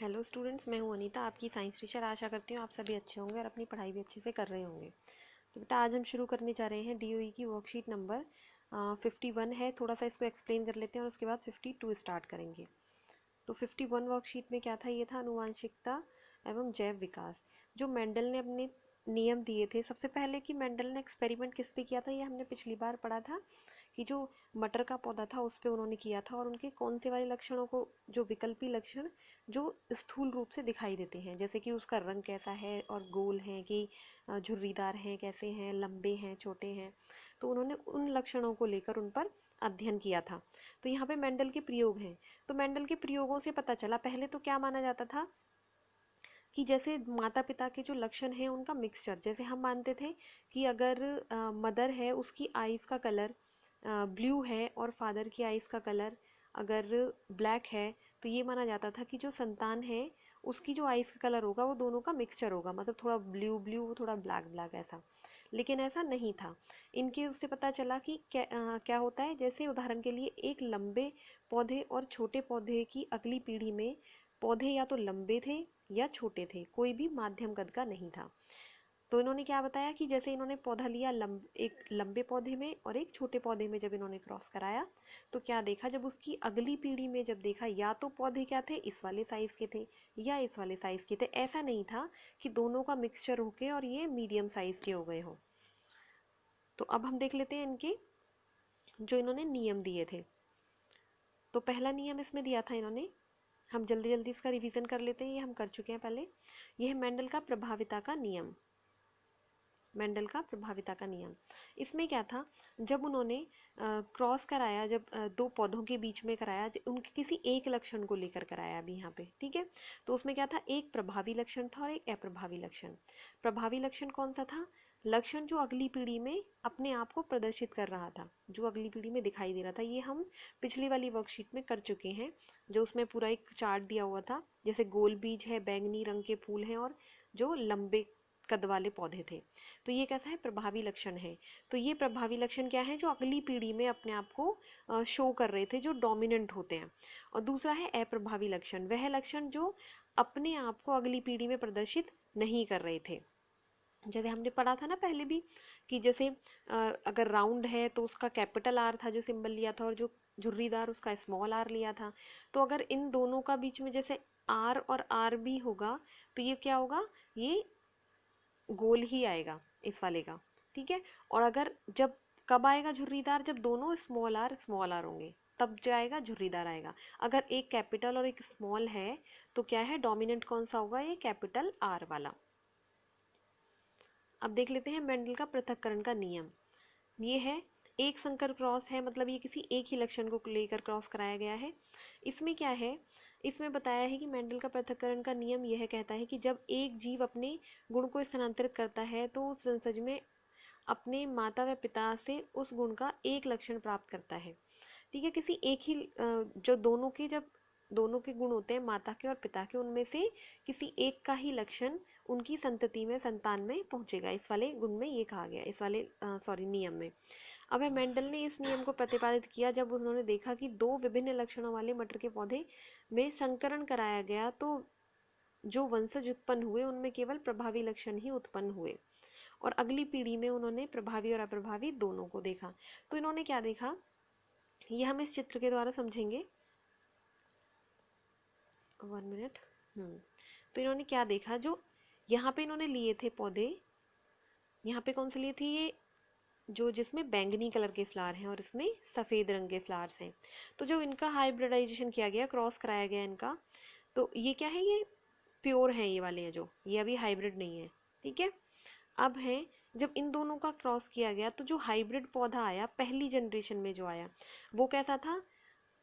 Hello students, मैं हूं अनीता, आपकी साइंस टीचर। आशा करती हूँ आप सभी अच्छे होंगे और अपनी पढ़ाई भी अच्छे से कर रहे होंगे। तो बेटा, आज हम शुरू करने जा रहे हैं डीओई की वर्कशीट नंबर 51 है। थोड़ा सा इसको एक्सप्लेन कर लेते हैं और उसके बाद 52 स्टार्ट करेंगे। तो 51 वर्कशीट में क्या था? ये था आनुवांशिकता एवं जैव विकास। जो मेंडल ने अपने नियम दिए थे, सबसे पहले कि मेंडल ने एक्सपेरिमेंट किस पे किया था, ये हमने पिछली बार पढ़ा था कि जो मटर का पौधा था उस पे उन्होंने किया था। और उनके कौन से वाले लक्षणों को, जो विकल्पी लक्षण जो स्थूल रूप से दिखाई देते हैं, जैसे कि उसका रंग कैसा है और गोल है कि झुर्रीदार हैं, कैसे हैं, लंबे हैं, छोटे हैं, तो उन्होंने उन लक्षणों को लेकर उन पर अध्ययन किया था। तो यहाँ पे मेंडल के प्रयोग हैं। तो मेंडल के प्रयोगों से पता चला, पहले तो क्या माना जाता था कि जैसे माता पिता के जो लक्षण हैं उनका मिक्सचर, जैसे हम मानते थे कि अगर मदर है उसकी आईज का कलर ब्लू है और फादर की आईज का कलर अगर ब्लैक है, तो ये माना जाता था कि जो संतान है उसकी जो आईज का कलर होगा वो दोनों का मिक्सचर होगा, मतलब थोड़ा ब्लू ब्लू थोड़ा ब्लैक ब्लैक ऐसा। लेकिन ऐसा नहीं था। इनके उससे पता चला कि क्या होता है। जैसे उदाहरण के लिए, एक लंबे पौधे और छोटे पौधे की अगली पीढ़ी में पौधे या तो लंबे थे या छोटे थे, कोई भी माध्यम कद का नहीं था। तो इन्होंने क्या बताया कि जैसे इन्होंने पौधा लिया एक लंबे पौधे में और एक छोटे पौधे में, जब इन्होंने क्रॉस कराया तो क्या देखा, जब उसकी अगली पीढ़ी में जब देखा, या तो पौधे क्या थे, इस वाले साइज के थे या इस वाले साइज के थे। ऐसा नहीं था कि दोनों का मिक्सचर होके और ये मीडियम साइज के हो गए हो। तो अब हम देख लेते हैं इनके जो इन्होंने नियम दिए थे। तो पहला नियम इसमें दिया था इन्होंने, हम जल्दी जल्दी इसका रिवीजन कर लेते हैं, ये हम कर चुके हैं पहले। यह है मेंडल का प्रभाविता का नियम। मेंडल का प्रभाविता का नियम, इसमें क्या था, जब उन्होंने क्रॉस कराया, जब दो पौधों के बीच में कराया, उनके किसी एक लक्षण को लेकर कराया अभी यहाँ पे, ठीक है। तो उसमें क्या था, एक प्रभावी लक्षण था और एक अप्रभावी लक्षण। प्रभावी लक्षण कौन सा था? लक्षण जो अगली पीढ़ी में अपने आप को प्रदर्शित कर रहा था, जो अगली पीढ़ी में दिखाई दे रहा था। ये हम पिछली वाली वर्कशीट में कर चुके हैं, जो उसमें पूरा एक चार्ट दिया हुआ था, जैसे गोल बीज है, बैंगनी रंग के फूल हैं और जो लंबे कद वाले पौधे थे। तो ये कैसा है? प्रभावी लक्षण है। तो ये प्रभावी लक्षण क्या है? जो अगली पीढ़ी में अपने आप को शो कर रहे थे, जो डोमिनेंट होते हैं। और दूसरा है अप्रभावी लक्षण, वह लक्षण जो अपने आप को अगली पीढ़ी में प्रदर्शित नहीं कर रहे थे। जैसे हमने पढ़ा था ना पहले भी कि जैसे अगर राउंड है तो उसका कैपिटल आर था जो सिंबल लिया था, और जो झुर्रीदार उसका स्मॉल आर लिया था। तो अगर इन दोनों का बीच में जैसे आर और आर भी होगा, तो ये क्या होगा, ये गोल ही आएगा इस वाले का, ठीक है। और अगर जब कब आएगा झुर्रीदार? जब दोनों स्मॉल आर होंगे, तब जो आएगा झुर्रीदार आएगा। अगर एक कैपिटल और एक स्मॉल है तो क्या है, डोमिनेंट कौन सा होगा? ये कैपिटल आर वाला। अब देख लेते हैं मेंडल का पृथक्करण का नियम। ये है एक संकर क्रॉस है, मतलब ये किसी एक ही लक्षण को लेकर क्रॉस कराया गया है। इसमें क्या है, इसमें बताया है कि मेंडल का पृथक्करण का नियम यह कहता है कि जब एक जीव अपने गुण को स्थानांतरित करता है तो उस वंशज में अपने माता व पिता से उस गुण का एक लक्षण प्राप्त करता है, ठीक है। किसी एक ही जो दोनों के, जब दोनों के गुण होते हैं माता के और पिता के, उनमें से किसी एक का ही लक्षण उनकी संतति में, संतान में पहुंचेगा। इस वाले गुण में ये कहा गया, इस वाले सॉरी नियम में। अब मेंडल ने इस नियम को प्रतिपादित किया जब उन्होंने देखा कि दो विभिन्न लक्षणों वाले मटर के पौधे में संकरण कराया गया, तो जो वंशज उत्पन्न हुए उनमें केवल प्रभावी लक्षण ही उत्पन्न हुए, और अगली पीढ़ी में उन्होंने प्रभावी और अप्रभावी दोनों को देखा। तो इन्होंने क्या देखा, ये हम इस चित्र के द्वारा समझेंगे। 1 मिनट। तो इन्होंने क्या देखा, जो यहाँ पे इन्होंने लिए थे पौधे, यहाँ पे कौन से लिए थे, ये जो जिसमें बैंगनी कलर के फ्लावर हैं और इसमें सफ़ेद रंग के फ्लावर्स हैं। तो जो इनका हाइब्रिडाइजेशन किया गया, क्रॉस कराया गया इनका, तो ये क्या है, ये प्योर हैं, ये वाले हैं, जो ये अभी हाइब्रिड नहीं है, ठीक है। अब है, जब इन दोनों का क्रॉस किया गया तो जो हाइब्रिड पौधा आया पहली जनरेशन में जो आया, वो कैसा था?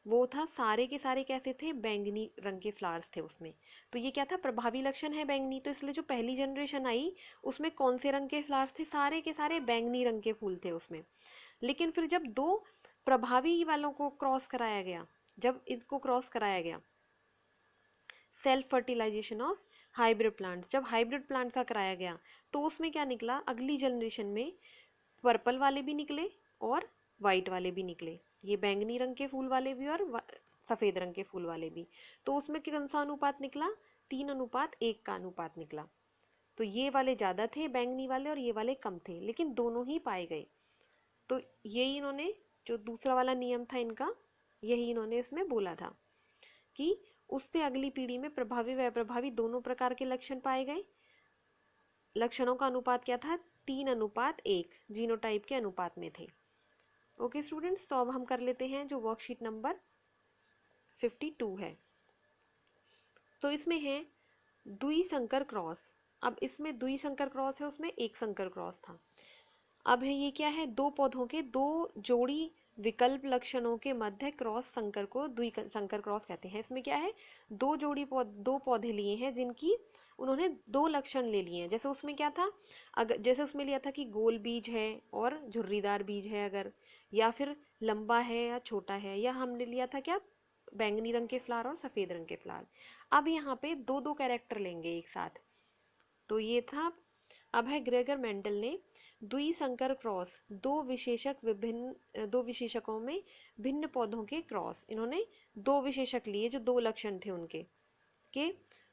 वो था, सारे के सारे कैसे थे? बैंगनी रंग के फ्लावर्स थे उसमें। तो ये क्या था? प्रभावी लक्षण है बैंगनी, तो इसलिए जो पहली जनरेशन आई उसमें कौन से रंग के फ्लावर्स थे? सारे के सारे बैंगनी रंग के फूल थे उसमें। लेकिन फिर जब दो प्रभावी वालों को क्रॉस कराया गया, जब इसको क्रॉस कराया गया, self fertilization of hybrid plant, जब हाइब्रिड प्लांट का कराया गया, तो उसमें क्या निकला? अगली जनरेशन में पर्पल वाले भी निकले और वाइट वाले भी निकले, ये बैंगनी रंग के फूल वाले भी और सफेद रंग के फूल वाले भी। तो उसमें कौन सा अनुपात निकला? 3:1 का अनुपात निकला। तो ये वाले ज्यादा थे बैंगनी वाले और ये वाले कम थे, लेकिन दोनों ही पाए गए। तो यही इन्होंने, जो दूसरा वाला नियम था इनका, यही इन्होंने इसमें बोला था कि उससे अगली पीढ़ी में प्रभावी व अप्रभावी दोनों प्रकार के लक्षण पाए गए। लक्षणों का अनुपात क्या था? 3:1 जीनोटाइप के अनुपात में थे। ओके स्टूडेंट्स, तो अब हम कर लेते हैं जो वर्कशीट नंबर 52 है। तो इसमें है द्विसंकर क्रॉस। अब इसमें द्विसंकर क्रॉस है, उसमें एक संकर क्रॉस था। अब है ये क्या है? दो पौधों के दो जोड़ी विकल्प लक्षणों के मध्य क्रॉस संकर को द्विसंकर क्रॉस कहते हैं। इसमें क्या है? दो पौधे लिए हैं जिनकी उन्होंने दो लक्षण ले लिए हैं। जैसे उसमें क्या था? अगर जैसे उसमें लिया था कि गोल बीज है और झुर्रीदार बीज है, अगर, या फिर लंबा है या छोटा है, या हमने लिया था क्या? बैंगनी रंग के फ्लावर और सफेद रंग के फ्लावर। अब यहाँ पे दो दो कैरेक्टर लेंगे एक साथ। तो ये था। अब है ग्रेगर मेंडल ने द्विसंकर क्रॉस, दो विशेषकों में भिन्न पौधों के क्रॉस, इन्होंने दो विशेषक लिए जो दो लक्षण थे उनके के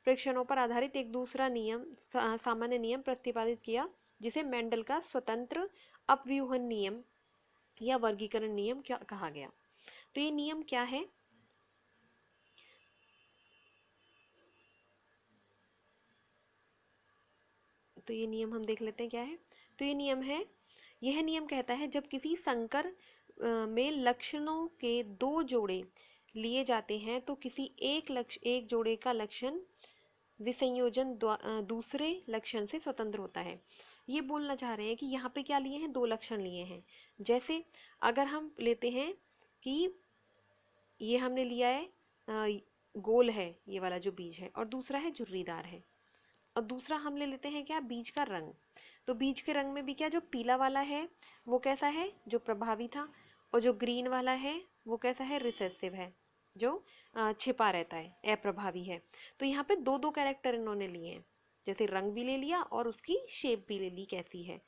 परीक्षणों पर आधारित एक दूसरा नियम, सामान्य नियम प्रतिपादित किया, जिसे मेंडल का स्वतंत्र अपव्यूहन नियम या वर्गीकरण नियम क्या कहा गया। तो ये नियम क्या है? तो ये नियम हम देख लेते हैं क्या है। तो ये नियम है, यह नियम कहता है जब किसी संकर में लक्षणों के दो जोड़े लिए जाते हैं तो किसी एक जोड़े का लक्षण विसंयोजन दूसरे लक्षण से स्वतंत्र होता है। ये बोलना चाह रहे हैं कि यहाँ पे क्या लिए हैं? दो लक्षण लिए हैं। जैसे अगर हम लेते हैं कि ये हमने लिया है गोल है ये वाला जो बीज है, और दूसरा है झुर्रीदार है, और दूसरा हम ले लेते हैं क्या? बीज का रंग। तो बीज के रंग में भी क्या, जो पीला वाला है वो कैसा है? जो प्रभावी था। और जो ग्रीन वाला है वो कैसा है? रिसेसिव है, जो छिपा रहता है, अप्रभावी है। तो यहाँ पे दो दो कैरेक्टर इन्होंने लिए हैं, जैसे रंग भी ले लिया और उसकी शेप भी ले ली कैसी है।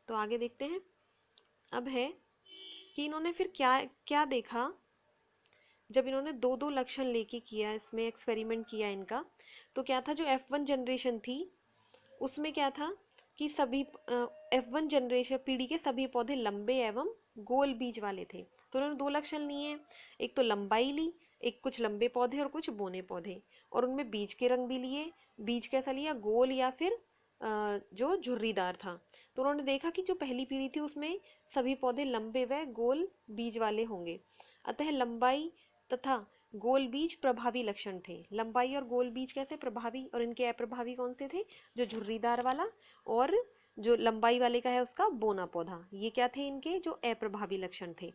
तो आगे देखते हैं। अब है कि इन्होंने फिर क्या क्या देखा जब इन्होंने दो दो लक्षण लेके किया, इसमें एक्सपेरिमेंट किया इनका। तो क्या था? जो F1 जनरेशन थी उसमें क्या था कि सभी F1 जनरेशन पीढ़ी के सभी पौधे लंबे एवं गोल बीज वाले थे। तो उन्होंने दो लक्षण लिए, एक तो लंबाई ली, एक कुछ लंबे पौधे और कुछ बोने पौधे, और उनमें बीज के रंग भी लिए। बीज कैसा लिया? गोल या फिर जो झुर्रीदार था। तो उन्होंने देखा कि जो पहली पीढ़ी थी उसमें सभी पौधे लंबे व गोल बीज वाले होंगे, अतः लंबाई तथा गोल बीज प्रभावी लक्षण थे। लंबाई और गोल बीज कैसे प्रभावी, और इनके अप्रभावी कौन से थे? जो झुर्रीदार वाला और जो लंबाई वाले का है उसका बोना पौधा, ये क्या थे? इनके जो अप्रभावी लक्षण थे।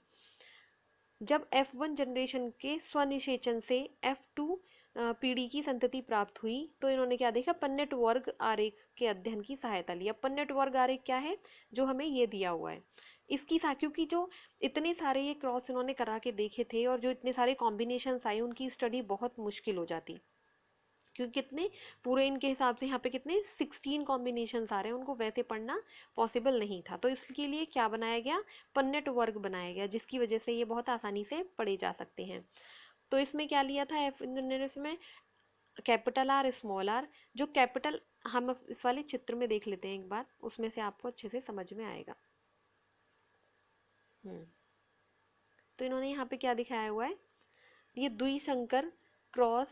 जब F1 जनरेशन के स्वनिषेचन से F2 पीढ़ी की संतति प्राप्त हुई तो इन्होंने क्या देखा? पन्नेट वर्ग आरेख के अध्ययन की सहायता लिया। पन्नेट वर्ग आरेख क्या है? जो हमें ये दिया हुआ है इसकी क्योंकि जो इतने सारे ये क्रॉस इन्होंने करा के देखे थे और जो इतने सारे कॉम्बिनेशंस आए उनकी स्टडी बहुत मुश्किल हो जाती, क्योंकि कितने पूरे इनके हिसाब से यहाँ पे कितने 16 कॉम्बिनेशंस आ रहे हैं, उनको वैसे पढ़ना पॉसिबल नहीं था। तो इसके लिए क्या बनाया गया? पन्नेट वर्ग बनाया गया, जिसकी वजह से ये बहुत आसानी से पढ़े जा सकते हैं। तो इसमें क्या लिया था? इसमें कैपिटल आर, स्मॉल आर। जो कैपिटल, हम इस वाले चित्र में देख लेते हैं एक बार, उसमें से आपको अच्छे से समझ में आएगा। तो इन्होंने यहाँ पे क्या दिखाया हुआ है? ये द्विसंकर क्रॉस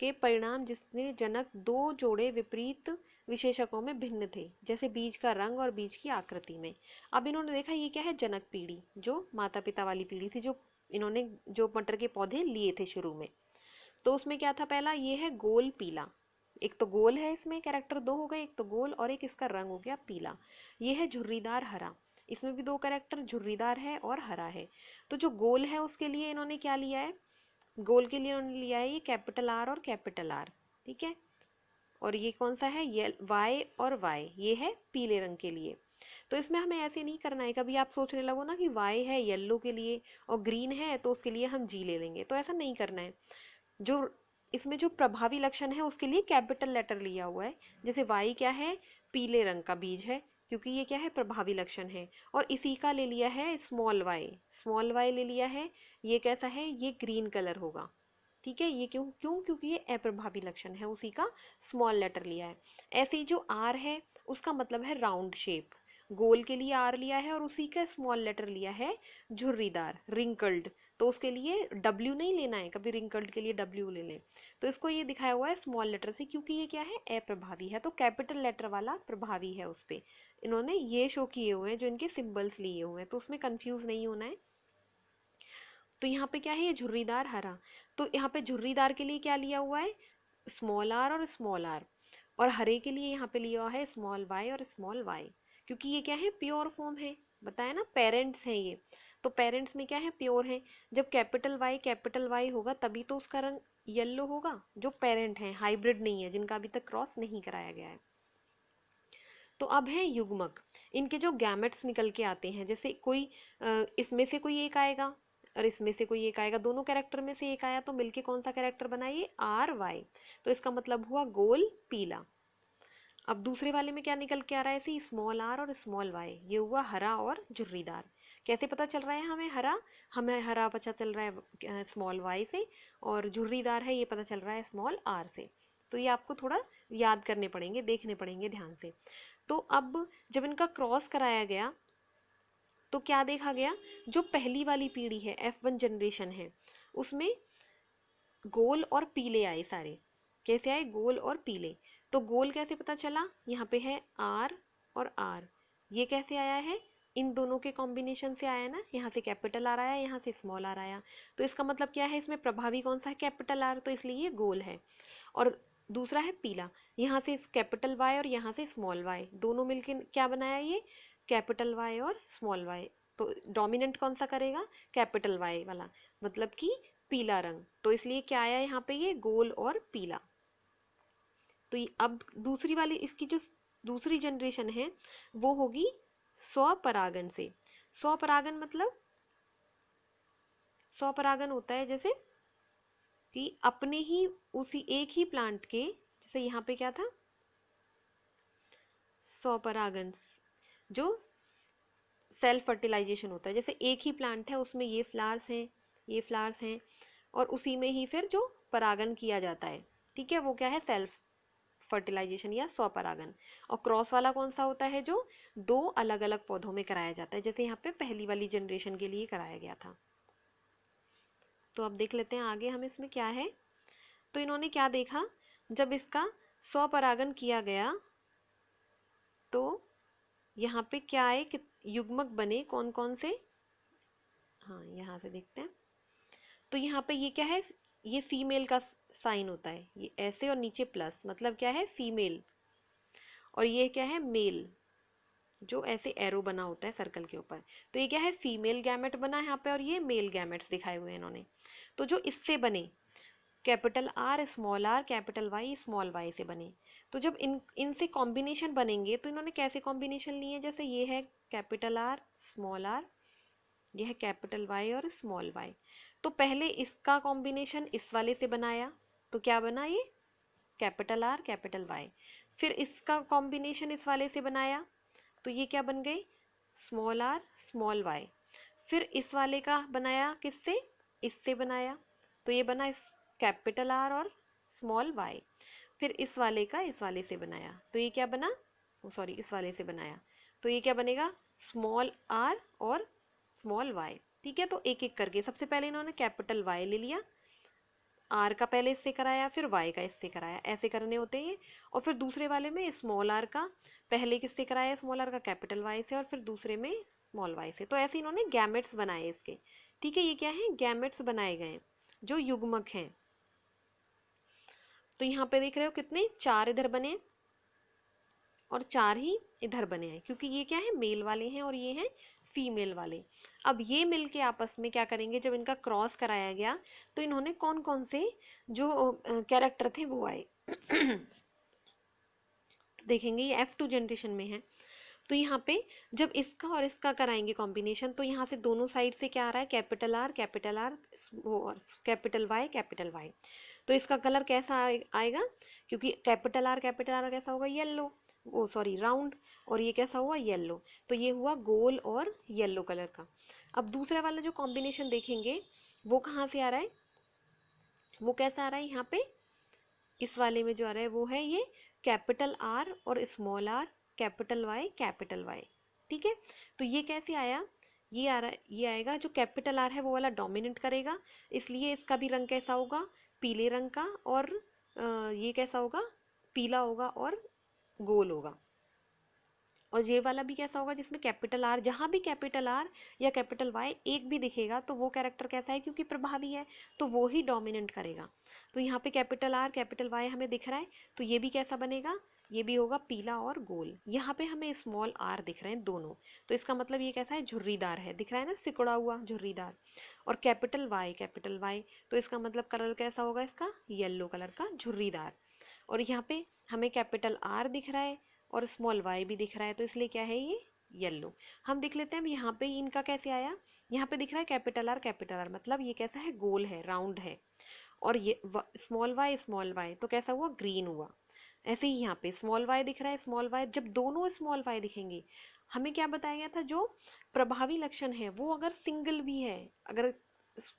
के परिणाम जिसने जनक दो जोड़े विपरीत विशेषकों में भिन्न थे, जैसे बीज का रंग और बीज की आकृति में। अब इन्होंने देखा ये क्या है? जनक पीढ़ी, जो माता पिता वाली पीढ़ी थी, जो इन्होंने जो मटर के पौधे लिए थे शुरू में। तो उसमें क्या था? पहला ये है गोल पीला, एक तो गोल है, इसमें कैरेक्टर दो हो गए, एक तो गोल और एक इसका रंग हो गया पीला। ये है झुर्रीदार हरा, इसमें भी दो कैरेक्टर, झुर्रीदार है और हरा है। तो जो गोल है उसके लिए इन्होंने क्या लिया है? गोल के लिए उन्होंने लिया है ये कैपिटल आर और कैपिटल आर, ठीक है। और ये कौन सा है? ये वाई और वाई, ये है पीले रंग के लिए। तो इसमें हमें ऐसे नहीं करना है, कभी आप सोचने लगो ना कि वाई है येलो के लिए और ग्रीन है तो उसके लिए हम जी ले लेंगे, तो ऐसा नहीं करना है। जो इसमें जो प्रभावी लक्षण है उसके लिए कैपिटल लेटर लिया हुआ है। जैसे वाई क्या है? पीले रंग का बीज है, क्योंकि ये क्या है, प्रभावी लक्षण है। और इसी का ले लिया है स्मॉल वाई ले लिया है। ये कैसा है, ये ग्रीन कलर होगा। ठीक है, ये क्यों क्यों क्योंकि ये अप्रभावी लक्षण है, उसी का स्मॉल लेटर लिया है। ऐसे ही जो आर है उसका मतलब है राउंड शेप, गोल के लिए आर लिया है और उसी का स्मॉल लेटर लिया है झुर्रीदार, रिंकल्ड। तो उसके लिए डब्ल्यू नहीं लेना है, कभी रिंकल्ड के लिए डब्ल्यू ले लें। तो इसको ये दिखाया हुआ है स्मॉल लेटर से, क्योंकि ये क्या है, अप्रभावी है। तो कैपिटल लेटर वाला प्रभावी है, उस पे इन्होंने ये शो किए हुए हैं जो इनके सिंबल्स लिए हुए हैं, तो उसमें कंफ्यूज नहीं होना है। तो यहाँ पे क्या है, ये झुर्रीदार हरा। तो यहाँ पे झुर्रीदार के लिए क्या लिया हुआ है, स्मॉल आर और स्मॉल आर। और हरे के लिए यहाँ पे लिया हुआ है स्मॉल वाई और स्मॉल वाई, क्योंकि ये क्या है, प्योर फॉर्म है। बताया ना, पेरेंट्स हैं ये। तो पेरेंट्स में क्या है, प्योर है। जब कैपिटल वाई होगा तभी तो उसका रंग येलो होगा। जो पेरेंट हैं, हाइब्रिड नहीं है, जिनका अभी तक क्रॉस नहीं कराया गया है। तो अब है युग्मक। इनके जो गैमेट्स निकल के आते हैं, जैसे कोई इसमें से कोई एक आएगा और इसमें से कोई एक आएगा, दोनों कैरेक्टर में से एक आया तो मिलके कौन सा कैरेक्टर बना, ये आर वाई। तो इसका मतलब हुआ गोल पीला। अब दूसरे वाले में क्या निकल के आ रहा है, ऐसे स्मॉल आर और स्मॉल वाई, ये हुआ हरा और झुर्रीदार। कैसे पता चल रहा है हमें हरा पता चल रहा है स्मॉल वाई से, और झुर्रीदार है ये पता चल रहा है स्मॉल आर से। तो ये आपको थोड़ा याद करने पड़ेंगे, देखने पड़ेंगे ध्यान से। तो अब जब इनका क्रॉस कराया गया तो क्या देखा गया, जो पहली वाली पीढ़ी है, F1 जनरेशन है, उसमें गोल और पीले आए सारे। कैसे आए, गोल और पीले। तो गोल कैसे पता चला, यहाँ पे है आर और आर, ये कैसे आया है, इन दोनों के कॉम्बिनेशन से आया ना, यहाँ से कैपिटल आर आया, यहाँ से स्मॉल आर आया। तो इसका मतलब क्या है, इसमें प्रभावी कौन सा है, कैपिटल आर, तो इसलिए ये गोल है। और दूसरा है पीला, यहाँ से कैपिटल वाई और यहाँ से स्मॉल वाई, दोनों मिलके क्या बनाया, ये कैपिटल वाई और स्मॉल वाई। तो डोमिनेंट कौन सा करेगा, कैपिटल वाई वाला, मतलब कि पीला रंग। तो इसलिए क्या आया यहाँ पे, ये गोल और पीला। तो ये अब दूसरी वाली, इसकी जो दूसरी जनरेशन है वो होगी स्वपरागन से। स्वपरागन मतलब, स्वपरागन होता है जैसे कि अपने ही उसी एक ही प्लांट के, जैसे यहाँ पे क्या था, स्वपरागन जो सेल्फ फर्टिलाइजेशन होता है, जैसे एक ही प्लांट है उसमें ये फ्लावर्स हैं, ये फ्लावर्स हैं, और उसी में ही फिर जो परागन किया जाता है, ठीक है, वो क्या है, सेल्फ फर्टिलाइजेशन या स्वपरागन। और क्रॉस वाला कौन सा होता है, जो दो अलग अलग पौधों में कराया जाता है, जैसे यहाँ पे पहली वाली जनरेशन के लिए कराया गया था। तो अब देख लेते हैं आगे हम इसमें क्या है। तो इन्होंने क्या देखा, जब इसका स्वपरागन किया गया तो यहाँ पे क्या आए कि युग्मक बने, कौन कौन से, हाँ यहाँ से देखते हैं। तो यहाँ पे ये क्या है, ये फीमेल का साइन होता है, ये ऐसे और नीचे प्लस, मतलब क्या है, फीमेल। और ये क्या है, मेल, जो ऐसे एरो बना होता है सर्कल के ऊपर। तो ये क्या है, फीमेल गैमेट बना है यहाँ पे, और ये मेल गैमेट्स दिखाए हुए हैं इन्होंने। तो जो इससे बने, capital R capital Y small Y से बने। तो जब इनसे कॉम्बिनेशन बनेंगे तो इन्होंने कैसे कॉम्बिनेशन लिए, जैसे ये है कैपिटल आर स्मॉल आर, ये है कैपिटल वाई और स्मॉल वाई। तो पहले इसका कॉम्बिनेशन इस वाले से बनाया, तो क्या बना ये, कैपिटल आर कैपिटल वाई। फिर इसका कॉम्बिनेशन इस वाले से बनाया, तो ये क्या बन गई, स्मॉल आर स्मॉल वाई। फिर इस वाले का बनाया, किससे, इससे बनाया, तो ये बना कैपिटल आर और स्मॉल वाई। फिर इस वाले का इस वाले से बनाया, तो ये क्या बना, सॉरी इस वाले से बनाया, तो ये क्या बनेगा, स्मॉल आर और स्मॉल वाई। ठीक है, तो एक एक करके, सबसे पहले इन्होंने कैपिटल वाई ले लिया, आर का पहले इससे कराया, फिर वाई का इससे कराया, ऐसे करने होते हैं। और फिर दूसरे वाले में स्मॉल आर का पहले किससे कराया, स्मॉल आर का कैपिटल वाई से, और फिर दूसरे में स्मॉल वाई से। तो ऐसे इन्होंने गैमेट्स बनाए इसके। ठीक है, ये क्या है, गैमेट्स बनाए गए जो युग्मक हैं। तो यहाँ पे देख रहे हो कितने, चार इधर बने और चार ही इधर बने हैं, क्योंकि ये क्या है, मेल वाले हैं और ये हैं फीमेल वाले। अब ये मिलके आपस में क्या करेंगे, जब इनका क्रॉस कराया गया तो इन्होंने कौन कौन से जो कैरेक्टर थे वो आए। तो देखेंगे ये F2 जनरेशन में है। तो यहाँ पे जब इसका और इसका कराएंगे कॉम्बिनेशन, तो यहाँ से दोनों साइड से क्या आ रहा है, कैपिटल आर कैपिटल वाई। तो इसका कलर कैसा आएगा, क्योंकि कैपिटल आर कैसा होगा, येलो। ओ सॉरी राउंड, और ये कैसा हुआ येलो। तो ये हुआ गोल और येलो कलर का। अब दूसरा वाला जो कॉम्बिनेशन देखेंगे वो कहाँ से आ रहा है, वो कैसा आ रहा है यहाँ पे, इस वाले में जो आ रहा है वो है ये कैपिटल आर और small R, capital Y capital Y. ठीक है, तो ये कैसे आया, ये आ रहा है, ये आएगा जो कैपिटल आर है वो वाला डोमिनेट करेगा, इसलिए इसका भी रंग कैसा होगा, पीले रंग का, और ये कैसा होगा, पीला होगा और गोल होगा। और ये वाला भी कैसा होगा जिसमें कैपिटल आर, जहां भी कैपिटल आर या कैपिटल वाई एक भी दिखेगा तो वो कैरेक्टर कैसा है, क्योंकि प्रभावी है तो वो ही डोमिनेंट करेगा। तो यहाँ पे कैपिटल आर कैपिटल वाई हमें दिख रहा है, तो ये भी कैसा बनेगा, ये भी होगा पीला और गोल। यहाँ पे हमें स्मॉल आर दिख रहे हैं दोनों, तो इसका मतलब ये कैसा है, झुर्रीदार है, दिख रहा है ना, सिकुड़ा हुआ झुर्रीदार। और कैपिटल वाई तो इसका मतलब कलर कैसा होगा इसका, येलो कलर का झुर्रीदार। और यहाँ पे हमें कैपिटल आर दिख रहा है और स्मॉल वाई भी दिख रहा है, तो इसलिए क्या है ये येलो। हम देख लेते हैं अब यहाँ पे इनका कैसे आया, यहाँ पे दिख रहा है कैपिटल आर मतलब ये कैसा है, गोल है, राउंड है। और ये स्मॉल वाई तो कैसा हुआ, ग्रीन हुआ। ऐसे ही यहाँ पे स्मॉल वाई दिख रहा है, स्मॉल वाई, जब दोनों स्मॉल वाई दिखेंगे, हमें क्या बताया गया था, जो प्रभावी लक्षण है वो अगर सिंगल भी है, अगर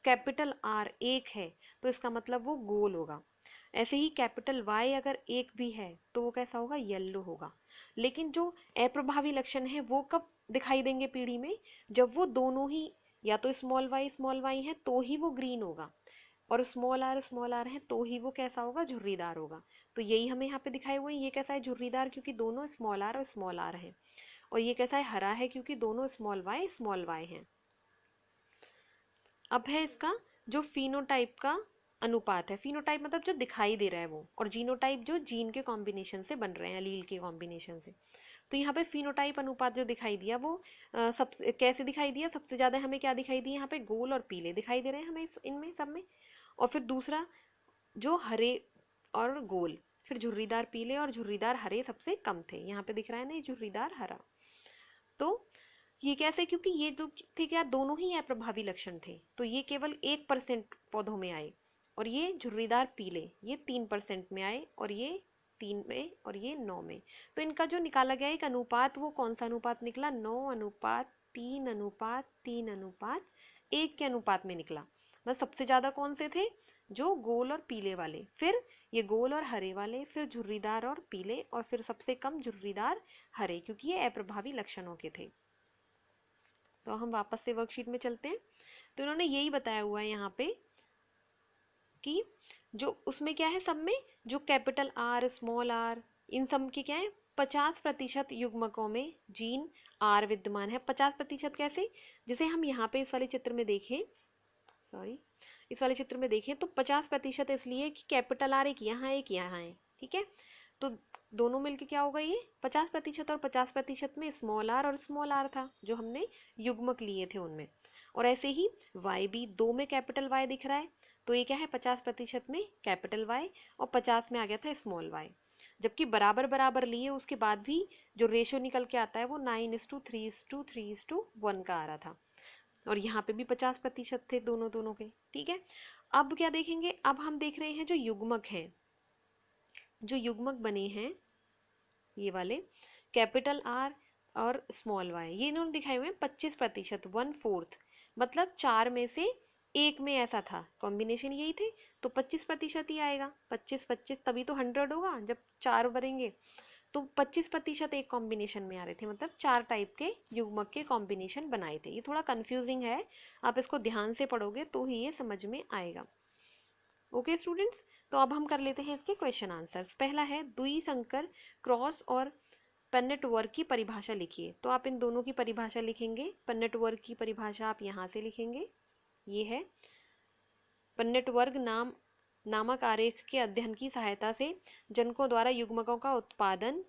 कैपिटल आर एक है तो इसका मतलब वो गोल होगा। ऐसे ही कैपिटल वाई अगर एक भी है तो वो कैसा होगा, येलो होगा। लेकिन जो अप्रभावी लक्षण है वो कब दिखाई देंगे पीढ़ी में, जब वो दोनों ही, या तो स्मॉल वाई है तो ही वो ग्रीन होगा, और स्मॉल आर है तो ही वो कैसा होगा, झुर्रीदार होगा। तो यही हमें यहाँ पे दिखाए हुए हैं, ये कैसा है, झुर्रीदार, क्योंकि दोनों स्मॉल आर है। और ये कैसा है, हरा है, क्योंकि दोनों स्मॉल वाई हैं। अब है इसका जो फिनोटाइप का अनुपात है, फिनोटाइप मतलब जो दिखाई दे रहा है वो, और जीनोटाइप जो जीन के कॉम्बिनेशन से बन रहे हैं, अलील के कॉम्बिनेशन से। तो यहाँ पे फिनोटाइप अनुपात जो दिखाई दिया वो सब कैसे दिखाई दिया, सबसे ज्यादा हमें क्या दिखाई दिया, यहाँ पे गोल और पीले दिखाई दे रहे हैं हमें इनमें सब में। और फिर दूसरा जो हरे और गोल, फिर झुर्रीदार पीले और झुर्रीदार हरे सबसे कम थे, यहाँ पे दिख रहा है ना ये झुर्रीदार हरा। तो ये कैसे, क्योंकि ये जो थे क्या, दोनों ही अप्रभावी लक्षण थे, तो ये केवल 1% पौधों में आए, और ये झुर्रीदार पीले ये 3% में आए, और ये 3 में और ये 9 में। तो इनका जो निकाला गया एक अनुपात, वो कौन सा अनुपात निकला, 9:3:3:1 के अनुपात में निकला। मतलब सबसे ज्यादा कौन से थे, जो गोल और पीले वाले, फिर ये गोल और हरे वाले, फिर झुर्रीदार और पीले, और फिर सबसे कम झुर्रीदार हरे, क्योंकि ये अप्रभावी लक्षणों के थे। तो हम वापस से वर्कशीट में चलते हैं। तो इन्होंने यही बताया हुआ है यहाँ पे कि जो उसमें क्या है, सब में जो कैपिटल आर स्मॉल आर इन सब के क्या है, 50% युग्मकों में जीन आर विद्यमान है। 50% कैसे, जैसे हम यहाँ पे इस वाले चित्र में देखें, सॉरी इस वाले चित्र में देखें, तो 50% इसलिए कि कैपिटल आर एक यहाँ है, ठीक है। तो दोनों मिलके क्या होगा, ये 50%, और 50% में स्मॉल आर और स्मॉल आर था जो हमने युग्मक लिए थे उनमें। और ऐसे ही वाई भी, दो में कैपिटल वाई दिख रहा है, तो ये क्या है, 50% में कैपिटल वाई और 50 में आ गया था स्मॉल वाई। जबकि बराबर बराबर लिए उसके बाद भी जो रेशियो निकल के आता है वो 9:3:3:1 का आ रहा था। और यहाँ पे भी 50% थे दोनों दोनों के, ठीक है। अब क्या देखेंगे, अब हम देख रहे हैं जो युग्मक हैं, जो युग्मक बने हैं ये वाले कैपिटल आर और स्मॉल वाई, ये इन्होंने दिखाए हुए हैं 25%, 1/4, मतलब 4 में से एक में ऐसा था, कॉम्बिनेशन यही थे, तो 25% ही आएगा। 25 तभी तो 100 होगा जब 4 बनेंगे। तो 25% एक कॉम्बिनेशन में आ रहे थे, मतलब 4 टाइप के युग्मक के कॉम्बिनेशन बनाए थे। ये थोड़ा कंफ्यूजिंग है, आप इसको ध्यान से पढ़ोगे तो ही ये समझ में आएगा। ओके स्टूडेंट्स, तो अब हम कर लेते हैं इसके क्वेश्चन आंसर्स। पहला है द्विसंकर क्रॉस और पन्नेट वर्ग की परिभाषा लिखिए। तो आप इन दोनों की परिभाषा लिखेंगे, पन्नेट वर्ग की परिभाषा आप यहाँ से लिखेंगे, ये है पन्नेट वर्ग नामक आरेख के अध्ययन की सहायता से जनकों द्वारा युग्मकों का उत्पादन,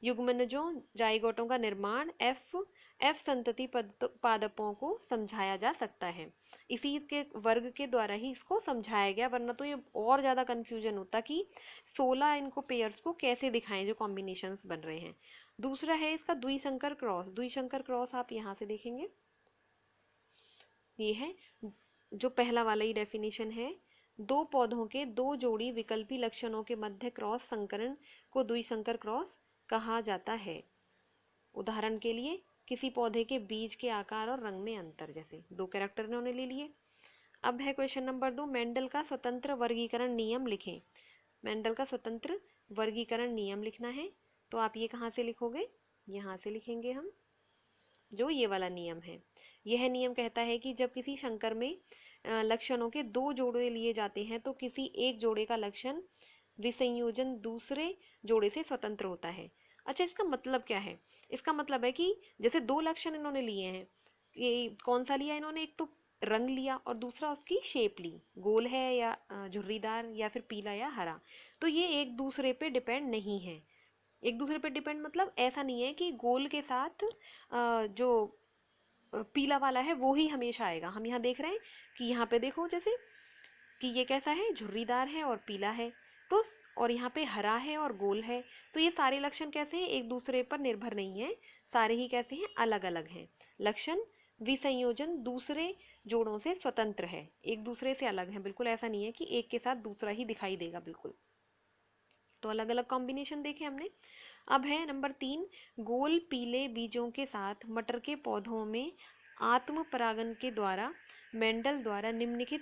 युग्मनजों जाइगोटों का निर्माण, एफ संतति पादपों को समझाया जा सकता है। इसी के वर्ग के द्वारा ही इसको समझाया गया, वरना तो ये और ज्यादा कंफ्यूजन होता कि 16 इनको पेयर्स को कैसे दिखाएं जो कॉम्बिनेशंस बन रहे हैं। दूसरा है इसका द्विसंकर क्रॉस। द्विसंकर क्रॉस आप यहाँ से देखेंगे, ये है जो पहला वाला ही डेफिनेशन है, दो पौधों के दो जोड़ी विकल्पी लक्षणों के मध्य क्रॉस संकरण को द्विसंकर क्रॉस कहा जाता है? उदाहरण के लिए किसी पौधे के बीज के आकार और रंग में अंतर, जैसे 2 कैरेक्टर इन्होंने ले लिए। अब है क्वेश्चन नंबर 2, मेंडल का स्वतंत्र वर्गीकरण नियम लिखें। मेंडल का स्वतंत्र वर्गीकरण नियम लिखना है, तो आप ये कहाँ से लिखोगे? यहाँ से लिखेंगे हम, जो ये वाला नियम है। यह नियम कहता है कि जब किसी संकर में लक्षणों के 2 जोड़े लिए जाते हैं तो किसी एक जोड़े का लक्षण विसंयोजन दूसरे जोड़े से स्वतंत्र होता है। अच्छा, इसका मतलब क्या है? इसका मतलब है कि जैसे 2 लक्षण इन्होंने लिए हैं, ये कौन सा लिया इन्होंने? एक तो रंग लिया और दूसरा उसकी शेप ली, गोल है या झुर्रीदार या फिर पीला या हरा। तो ये एक दूसरे पे डिपेंड नहीं है। एक दूसरे पे डिपेंड मतलब ऐसा नहीं है कि गोल के साथ जो पीला वाला है वो ही हमेशा आएगा। हम यहाँ देख रहे हैं कि यहाँ पे देखो जैसे कि ये कैसा है, झुर्रीदार है और पीला है, तो और यहाँ पे हरा है और गोल है। तो ये सारे लक्षण कैसे हैं? एक दूसरे पर निर्भर नहीं है, सारे ही कैसे हैं? अलग अलग हैं। लक्षण विसंयोजन दूसरे जोड़ों से स्वतंत्र है, एक दूसरे से अलग है, बिल्कुल ऐसा नहीं है कि एक के साथ दूसरा ही दिखाई देगा, बिल्कुल। तो अलग अलग कॉम्बिनेशन देखे हमने। अब है नंबर 3, गोल पीले बीजों के साथ मटर के पौधों में आत्म परागन के द्वारा मेंडल द्वारा निम्नलिखित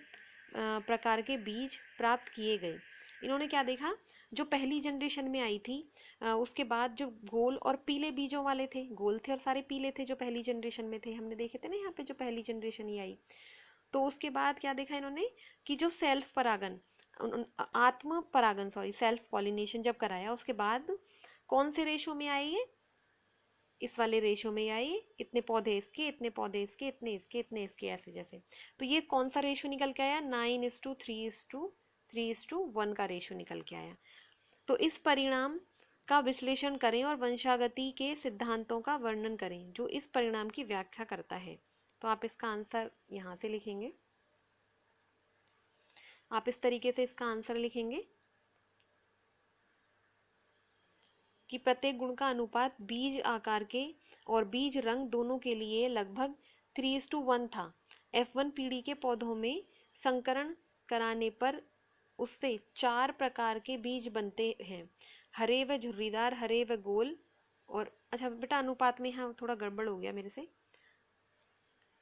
प्रकार के बीज प्राप्त किए गए। इन्होंने क्या देखा? जो पहली जनरेशन में आई थी, उसके बाद जो गोल और पीले बीजों वाले थे, गोल थे और सारे पीले थे जो पहली जनरेशन में थे, हमने देखे थे ना यहाँ पे जो पहली जनरेशन ही आई। तो उसके बाद क्या देखा इन्होंने कि जो सेल्फ परागन, आत्म परागन सॉरी सेल्फ पॉलिनेशन जब कराया, उसके बाद कौन से रेशो में आई है? इस वाले रेशो में आई है, इतने पौधे इसके, इतने पौधे इसके, इतने इसके, इतने इसके, ऐसे जैसे। तो ये कौन सा रेशो निकल के आया? 9:3:3:1 का रेशो निकल के आया। तो इस परिणाम का विश्लेषण करें और वंशागति के सिद्धांतों का वर्णन करें जो इस परिणाम की व्याख्या करता है। तो आप इसका आंसर यहाँ से लिखेंगे, आप इस तरीके से इसका आंसर लिखेंगे कि प्रत्येक गुण का अनुपात बीज आकार के और बीज रंग दोनों के लिए लगभग 3:1 था। F1 पीढ़ी के पौधों में संकरण कराने पर उससे 4 प्रकार के बीज बनते हैं, हरे व झुर्रीदार, हरे व गोल। और अच्छा बेटा, अनुपात में यहाँ थोड़ा गड़बड़ हो गया मेरे से।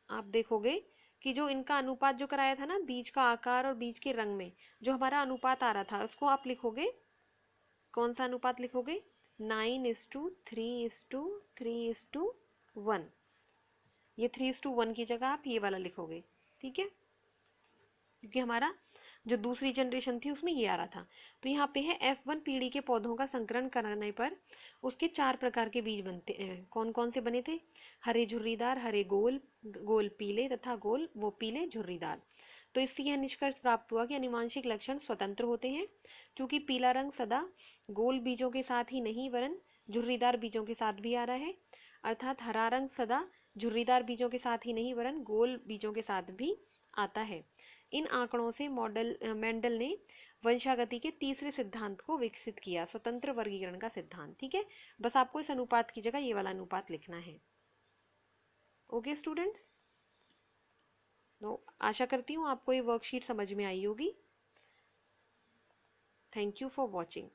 आप देखोगे कि जो इनका अनुपात जो कराया था ना, बीज का आकार और बीज के रंग में जो हमारा अनुपात आ रहा था, उसको आप लिखोगे, कौन सा अनुपात लिखोगे? 9:3:3:1। ये 3:1 की जगह आप ये वाला लिखोगे, ठीक है, क्योंकि हमारा जो दूसरी जनरेशन थी उसमें ये आ रहा था। तो यहाँ पे है F1 पीढ़ी के पौधों का संकरण कराने पर उसके 4 प्रकार के बीज बनते हैं। कौन कौन से बने थे? हरे झुर्रीदार, हरे गोल, गोल पीले तथा गोल वो पीले झुर्रीदार। तो इससे यह निष्कर्ष प्राप्त हुआ कि अनुवांशिक लक्षण स्वतंत्र होते हैं, क्योंकि पीला रंग सदा गोल बीजों के साथ ही नहीं वरन झुर्रीदार बीजों के साथ भी आ रहा है, अर्थात हरा रंग सदा झुर्रीदार बीजों के साथ ही नहीं वरन गोल बीजों के साथ भी आता है। इन आंकड़ों से मेंडल ने वंशागति के तीसरे सिद्धांत को विकसित किया, स्वतंत्र वर्गीकरण का सिद्धांत। ठीक है, बस आपको इस अनुपात की जगह ये वाला अनुपात लिखना है। ओके स्टूडेंट्स, तो आशा करती हूँ आपको ये वर्कशीट समझ में आई होगी। Thank you for watching.